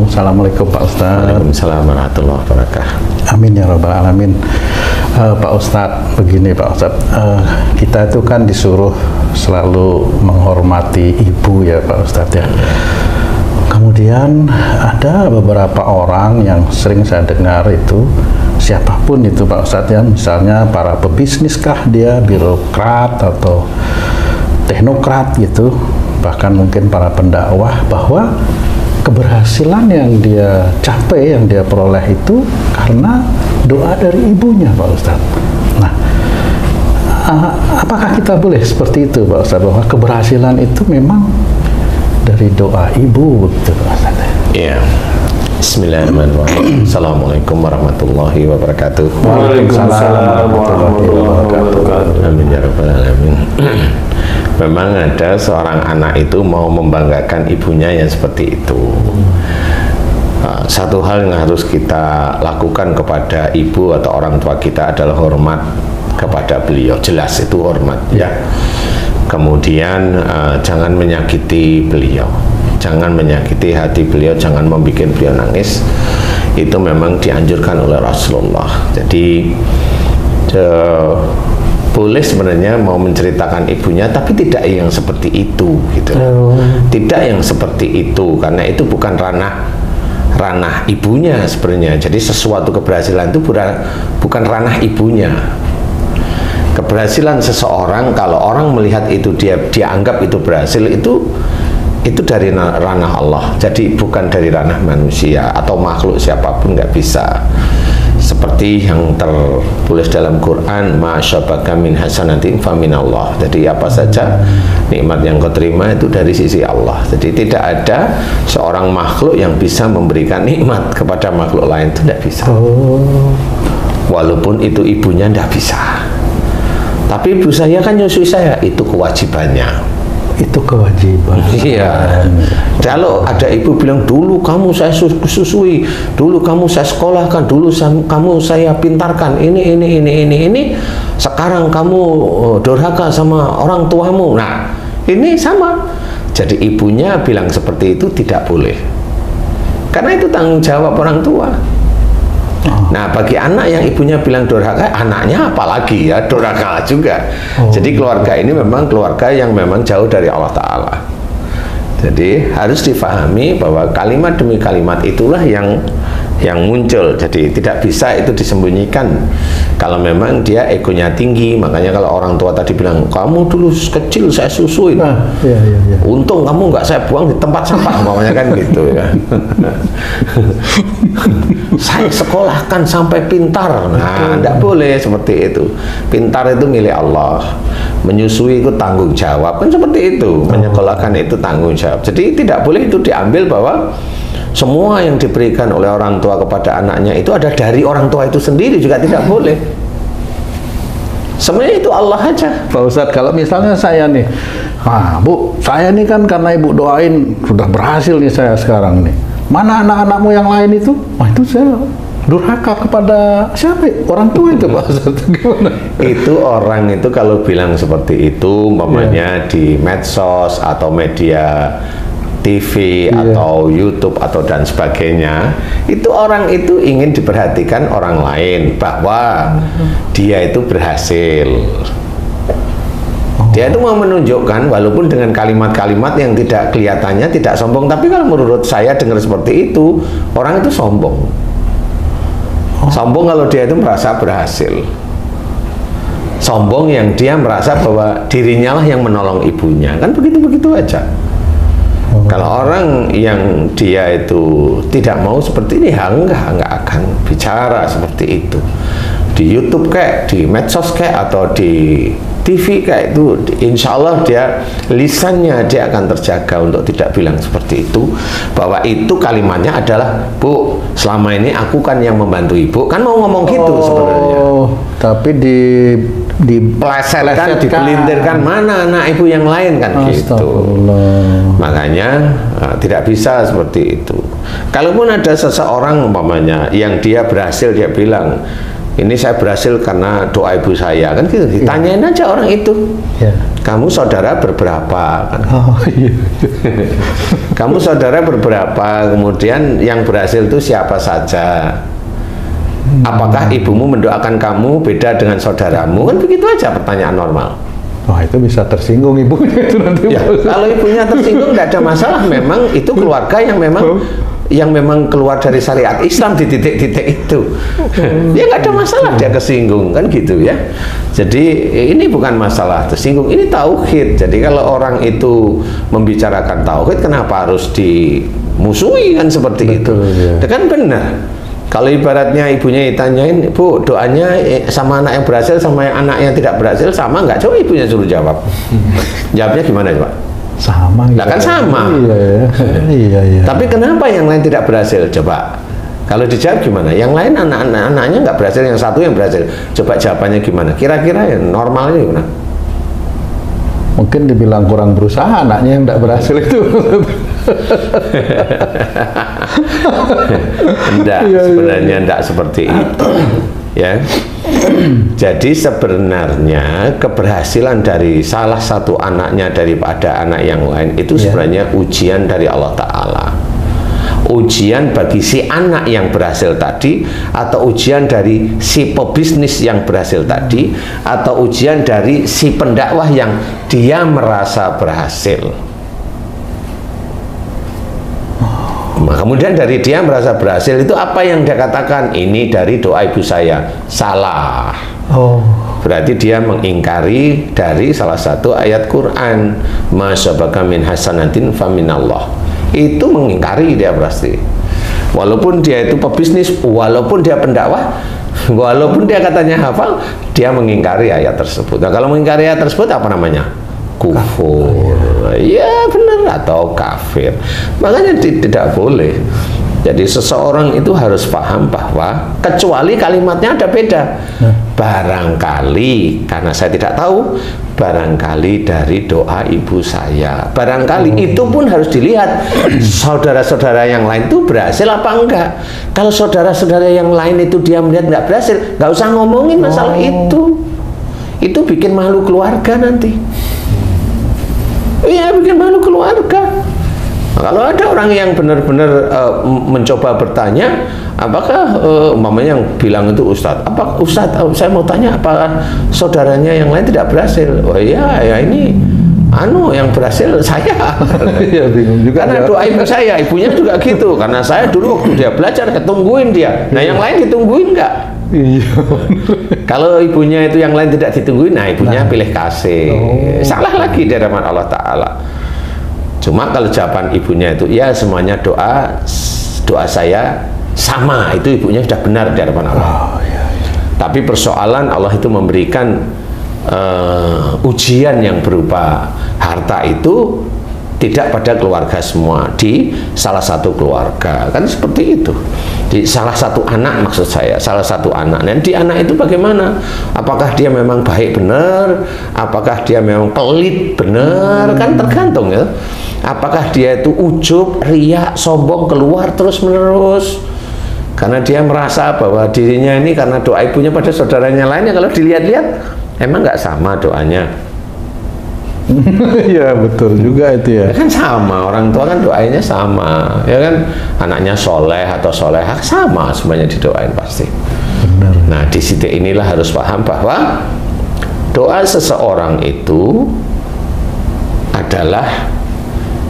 Halo, Assalamualaikum Pak Ustadz. Waalaikumsalam warahmatullahi wabarakatuh. Amin ya rabbal alamin. Pak Ustadz, begini Pak Ustadz, kita itu kan disuruh selalu menghormati ibu ya Pak Ustadz ya. Kemudian ada beberapa orang yang sering saya dengar itu, siapapun itu Pak Ustadz ya, misalnya para pebisnis kah dia, birokrat atau teknokrat gitu, bahkan mungkin para pendakwah, bahwa keberhasilan yang dia capai, yang dia peroleh itu karena doa dari ibunya Pak Ustadz. Nah, apakah kita boleh seperti itu Pak Ustadz, bahwa keberhasilan itu memang dari doa ibu gitu Pak Ustadz? Iya. Bismillahirrahmanirrahim. Assalamualaikum warahmatullahi wabarakatuh. Waalaikumsalam warahmatullahi wabarakatuh. Amin ya rabbal alamin. Memang ada seorang anak itu mau membanggakan ibunya yang seperti itu. Satu hal yang harus kita lakukan kepada ibu atau orang tua kita adalah hormat kepada beliau. Jelas itu hormat ya. Kemudian jangan menyakiti beliau, jangan menyakiti hati beliau, jangan membuat beliau nangis. Itu memang dianjurkan oleh Rasulullah. Jadi boleh sebenarnya mau menceritakan ibunya, tapi tidak yang seperti itu gitu. Tidak yang seperti itu, karena itu bukan ranah ibunya sebenarnya. Jadi sesuatu keberhasilan itu bukan ranah ibunya. Keberhasilan seseorang, kalau orang melihat itu dia anggap itu berhasil, itu dari ranah Allah. Jadi bukan dari ranah manusia atau makhluk siapapun, nggak bisa. Seperti yang tertulis dalam Quran, ma syabaka min hasanatin fa minallah. Jadi apa saja nikmat yang kau terima itu dari sisi Allah. Jadi tidak ada seorang makhluk yang bisa memberikan nikmat kepada makhluk lain, itu tidak bisa. Walaupun itu ibunya tidak bisa. Tapi ibu saya kan nyusui saya, itu kewajibannya. Itu kewajiban. Iya. Kalau ada ibu bilang, dulu kamu saya susui, dulu kamu saya sekolahkan, dulu kamu saya pintarkan, ini, sekarang kamu durhaka sama orang tuamu. Nah, ini sama. Jadi ibunya bilang seperti itu tidak boleh. Karena itu tanggung jawab orang tua. Nah, bagi anak yang ibunya bilang durhaka, anaknya apalagi ya durhaka juga. Jadi keluarga ini memang keluarga yang memang jauh dari Allah Ta'ala. Jadi harus difahami bahwa kalimat demi kalimat itulah yang muncul. Jadi tidak bisa itu disembunyikan. Kalau memang dia egonya tinggi, makanya kalau orang tua tadi bilang, kamu dulu kecil saya susuin, untung kamu nggak saya buang di tempat sampah, makanya kan gitu ya. Saya sekolahkan sampai pintar. Nah, tidak boleh seperti itu. Pintar itu milik Allah, menyusui itu tanggung jawab, kan seperti itu. Menyekolahkan itu tanggung jawab. Jadi tidak boleh itu diambil bahwa semua yang diberikan oleh orang tua kepada anaknya itu ada dari orang tua itu sendiri, juga tidak boleh. Sebenarnya itu Allah aja. Pak Ustadz, kalau misalnya saya nih, Bu, saya nih kan karena ibu doain sudah berhasil nih saya sekarang nih. Mana anak-anakmu yang lain itu? Wah, itu saya durhaka kepada siapa? Orang tua itu Pak Ustadz. Gimana? Itu orang itu kalau bilang seperti itu, umpamanya di medsos atau media TV atau YouTube atau dan sebagainya, itu orang itu ingin diperhatikan orang lain bahwa dia itu berhasil. Dia itu mau menunjukkan, walaupun dengan kalimat-kalimat yang tidak kelihatannya tidak sombong, tapi kalau menurut saya dengar seperti itu, orang itu sombong. Sombong kalau dia itu merasa berhasil. Sombong yang dia merasa bahwa dirinya lah yang menolong ibunya, kan begitu-begitu aja. Kalau orang yang dia itu tidak mau seperti ini, ya enggak akan bicara seperti itu. Di YouTube kayak, di medsos kayak, atau di TV kayak itu, insya Allah dia lisannya dia akan terjaga untuk tidak bilang seperti itu. Bahwa itu kalimatnya adalah, Bu, selama ini aku kan yang membantu ibu, kan mau ngomong gitu sebenarnya. Tapi dipelesetkan, dipelintirkan, mana anak ibu yang lain kan gitu. Makanya tidak bisa seperti itu. Kalaupun ada seseorang umpamanya yang dia berhasil, dia bilang, ini saya berhasil karena doa ibu saya, kan gitu. Ditanyain aja orang itu, kamu saudara berberapa kan? Oh, iya. Kamu saudara berberapa, kemudian yang berhasil itu siapa saja, apakah ibumu mendoakan kamu beda dengan saudaramu, kan begitu aja pertanyaan normal. Wah, itu bisa tersinggung ibunya itu nanti. Ya, kalau ibunya tersinggung tidak ada masalah, memang itu keluarga yang memang keluar dari syariat Islam di titik-titik itu. Ya nggak ada masalah dia kesinggung, kan gitu ya. Jadi ini bukan masalah tersinggung, ini tauhid. Jadi kalau orang itu membicarakan tauhid, kenapa harus dimusuhi kan seperti itu? Ya. Kan benar. Kalau ibaratnya ibunya ditanyain, Bu, doanya sama anak yang berhasil sama yang anak yang tidak berhasil sama nggak? Coba ibunya suruh jawab. Jawabnya gimana coba? Sama. Nah, kan sama. Iya. Tapi kenapa yang lain tidak berhasil? Coba. Kalau dijawab gimana? Yang lain anak-anaknya nggak berhasil, yang satu yang berhasil. Coba jawabannya gimana? Kira-kira yang normalnya gimana? Mungkin dibilang kurang berusaha anaknya yang tidak berhasil itu. Enggak, sebenarnya enggak seperti itu. Ya. Jadi sebenarnya keberhasilan dari salah satu anaknya daripada anak yang lain itu sebenarnya ujian dari Allah Ta'ala. Ujian bagi si anak yang berhasil tadi, atau ujian dari si pebisnis yang berhasil tadi, atau ujian dari si pendakwah yang dia merasa berhasil. Nah, kemudian dari dia merasa berhasil itu apa yang dia katakan? Ini dari doa ibu saya. Salah. Berarti dia mengingkari dari salah satu ayat Quran. Ma sabaka min hasanatin faminallah. Itu mengingkari dia pasti. Walaupun dia itu pebisnis, walaupun dia pendakwah, walaupun dia katanya hafal, dia mengingkari ayat tersebut. Nah, kalau mengingkari ayat tersebut apa namanya? Kufur. Ya benar, atau kafir. Makanya tidak boleh. Jadi seseorang itu harus paham bahwa kecuali kalimatnya ada beda. Barangkali, karena saya tidak tahu, barangkali dari doa ibu saya. Barangkali itu pun harus dilihat saudara-saudara yang lain itu berhasil apa enggak. Kalau saudara-saudara yang lain itu dia melihat enggak berhasil, nggak usah ngomongin masalah itu. Itu bikin malu keluarga nanti. Iya, bikin malu keluarga. Nah, kalau ada orang yang benar-benar mencoba bertanya, apakah umpamanya yang bilang itu Ustadz, apa Ustadz, saya mau tanya apakah saudaranya yang lain tidak berhasil? Oh iya, ya ini yang berhasil saya. Ya, bingung juga. Karena doa ibu saya, ibunya juga gitu. Karena saya dulu waktu dia belajar, ketungguin dia. Nah, yang lain ditungguin nggak? Iya. Kalau ibunya itu yang lain tidak ditungguin, nah ibunya pilih kasih. Salah lagi di hadapan Allah Ta'ala. Cuma kalau jawaban ibunya itu, ya semuanya doa saya sama, itu ibunya sudah benar di hadapan Allah. Tapi persoalan Allah itu memberikan ujian yang berupa harta itu tidak pada keluarga semua, di salah satu keluarga, kan seperti itu. Di salah satu anak, maksud saya, salah satu anak. Dan di anak itu bagaimana? Apakah dia memang baik benar? Apakah dia memang pelit benar? Kan tergantung ya. Apakah dia itu ujub, riak, sombong, keluar terus-menerus? Karena dia merasa bahwa dirinya ini karena doa ibunya pada saudaranya lainnya, kalau dilihat-lihat emang nggak sama doanya. Ya betul juga itu ya. Kan sama, orang tua kan doanya sama, ya kan, anaknya soleh atau solehah sama semuanya didoain pasti. Benar. Nah di titik inilah harus paham bahwa doa seseorang itu adalah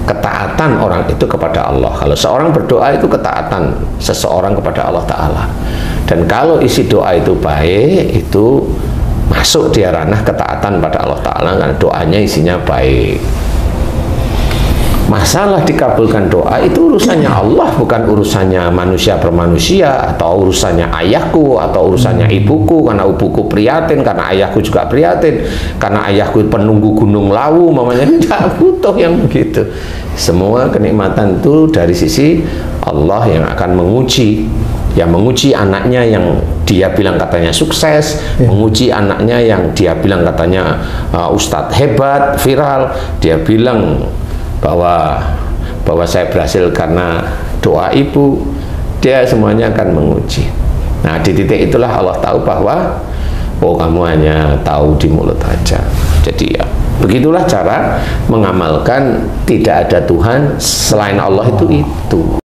ketaatan orang itu kepada Allah. Kalau seorang berdoa itu ketaatan seseorang kepada Allah Ta'ala. Dan kalau isi doa itu baik, itu masuk dia ranah ketaatan pada Allah Ta'ala, karena doanya isinya baik. Masalah dikabulkan doa itu urusannya Allah, bukan urusannya manusia per manusia, atau urusannya ayahku, atau urusannya ibuku, karena ibuku prihatin, karena ayahku juga prihatin, karena ayahku penunggu gunung Lawu, mamanya tidak butuh yang begitu. Semua kenikmatan itu dari sisi Allah yang akan menguji. Yang menguji anaknya yang dia bilang katanya sukses, menguji anaknya yang dia bilang katanya Ustadz hebat, viral, dia bilang bahwa saya berhasil karena doa ibu, dia semuanya akan menguji. Nah, di titik itulah Allah tahu bahwa oh, kamu hanya tahu di mulut aja. Jadi ya, begitulah cara mengamalkan tidak ada Tuhan selain Allah itu.